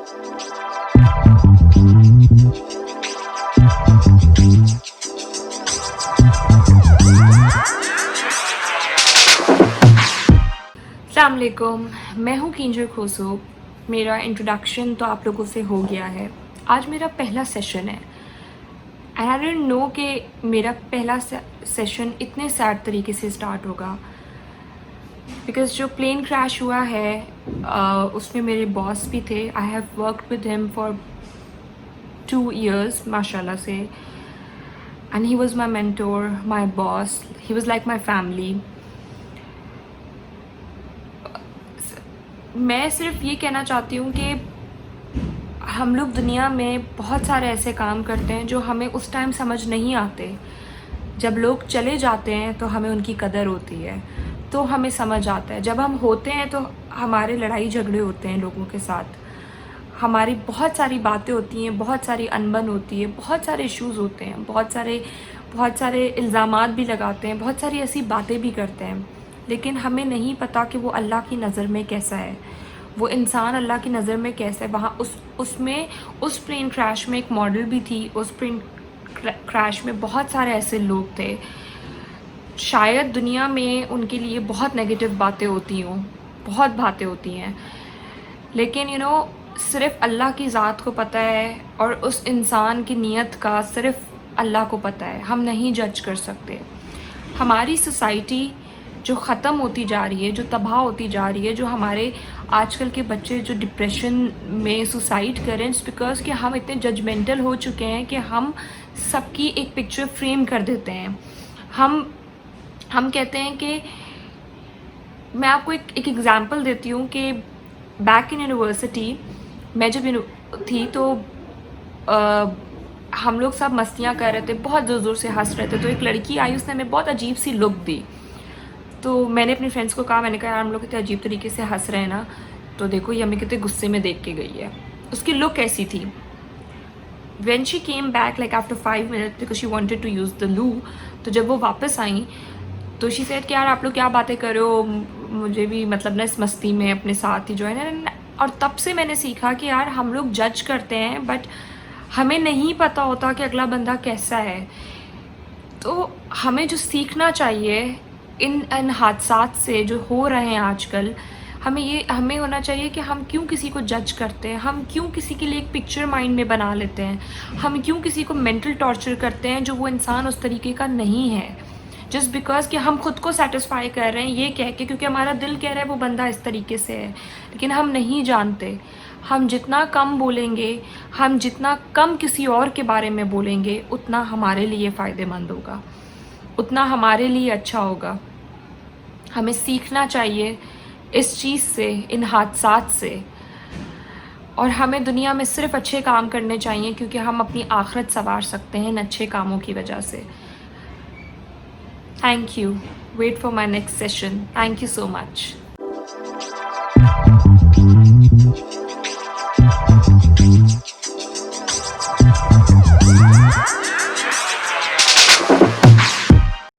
अस्सलाम वालेकुम, मैं हूँ किंजर खोसो। मेरा इंट्रोडक्शन तो आप लोगों से हो गया है। आज मेरा पहला सेशन है एंड आई डिडंट नो कि मेरा पहला सेशन इतने सैड तरीके से स्टार्ट होगा, बिकॉज जो प्लेन क्रैश हुआ है उसमें मेरे बॉस भी थे। I have worked with him for 2 years माशाल्लाह से, and he was my mentor, my boss, he was like my family. मैं सिर्फ ये कहना चाहती हूँ कि हम लोग दुनिया में बहुत सारे ऐसे काम करते हैं जो हमें उस टाइम समझ नहीं आते। जब लोग चले जाते हैं तो हमें उनकी कदर होती है, तो हमें समझ आता है। जब हम होते हैं तो हमारे लड़ाई झगड़े होते हैं लोगों के साथ, हमारी बहुत सारी बातें होती हैं, बहुत सारी अनबन होती है, बहुत सारे इश्यूज़ होते हैं, बहुत सारे इल्ज़ामात भी लगाते हैं, बहुत सारी ऐसी बातें भी करते हैं, लेकिन हमें नहीं पता कि वो अल्लाह की नज़र में कैसा है, वो इंसान अल्लाह की नज़र में कैसा है। वहाँ उस प्लेन क्रैश में एक मॉडल भी थी, उस प्लेन क्रैश में बहुत सारे ऐसे लोग थे। शायद दुनिया में उनके लिए बहुत नेगेटिव बातें होती हों, बहुत बातें होती हैं, लेकिन सिर्फ़ अल्लाह की ज़ात को पता है और उस इंसान की नीयत का सिर्फ़ अल्लाह को पता है। हम नहीं जज कर सकते। हमारी सोसाइटी जो ख़त्म होती जा रही है, जो तबाह होती जा रही है, जो हमारे आजकल के बच्चे जो डिप्रेशन में सुसाइड करें, इट्स बिकॉज़ कि हम इतने जजमेंटल हो चुके हैं कि हम सबकी एक पिक्चर फ्रेम कर देते हैं। हम कहते हैं कि मैं आपको एक एग्ज़ाम्पल देती हूँ कि बैक इन यूनिवर्सिटी मैं जब थी तो हम लोग सब मस्तियाँ कर रहे थे, बहुत ज़ोर ज़ोर से हंस रहे थे। तो एक लड़की आई, उसने हमें बहुत अजीब सी लुक दी। तो मैंने अपने फ्रेंड्स को कहा, मैंने कहा यार हम लोग कितने अजीब तरीके से हंस रहे हैं ना, तो देखो ये हमें कितने गुस्से में देख के गई है। उसकी लुक ऐसी थी। When she came back like after 5 minutes because she wanted to use the loo, तो जब वो वापस आई तो she said कि यार आप लोग क्या बातें कर रहे हो, मुझे भी मतलब ना इस मस्ती में अपने साथ ही जो है ना। और तब से मैंने सीखा कि यार हम लोग जज करते हैं बट हमें नहीं पता होता कि अगला बंदा कैसा है। तो हमें जो सीखना चाहिए इन हादसात से जो हो रहे हैं आजकल, हमें होना चाहिए कि हम क्यों किसी को जज करते हैं, हम क्यों किसी के लिए एक पिक्चर माइंड में बना लेते हैं, हम क्यों किसी को मेंटल टॉर्चर करते हैं जो वो इंसान उस तरीके का नहीं है, जस्ट बिकॉज कि हम खुद को सेटिस्फाई कर रहे हैं ये कह के, क्योंकि हमारा दिल कह रहा है वो बंदा इस तरीके से है। लेकिन हम नहीं जानते, हम जितना कम बोलेंगे, हम जितना कम किसी और के बारे में बोलेंगे, उतना हमारे लिए फ़ायदेमंद होगा, उतना हमारे लिए अच्छा होगा। हमें सीखना चाहिए इस चीज़ से, इन हादसात से, और हमें दुनिया में सिर्फ अच्छे काम करने चाहिए क्योंकि हम अपनी आखिरत संवार सकते हैं इन अच्छे कामों की वजह से। Thank you. Wait for my next session. Thank you so much.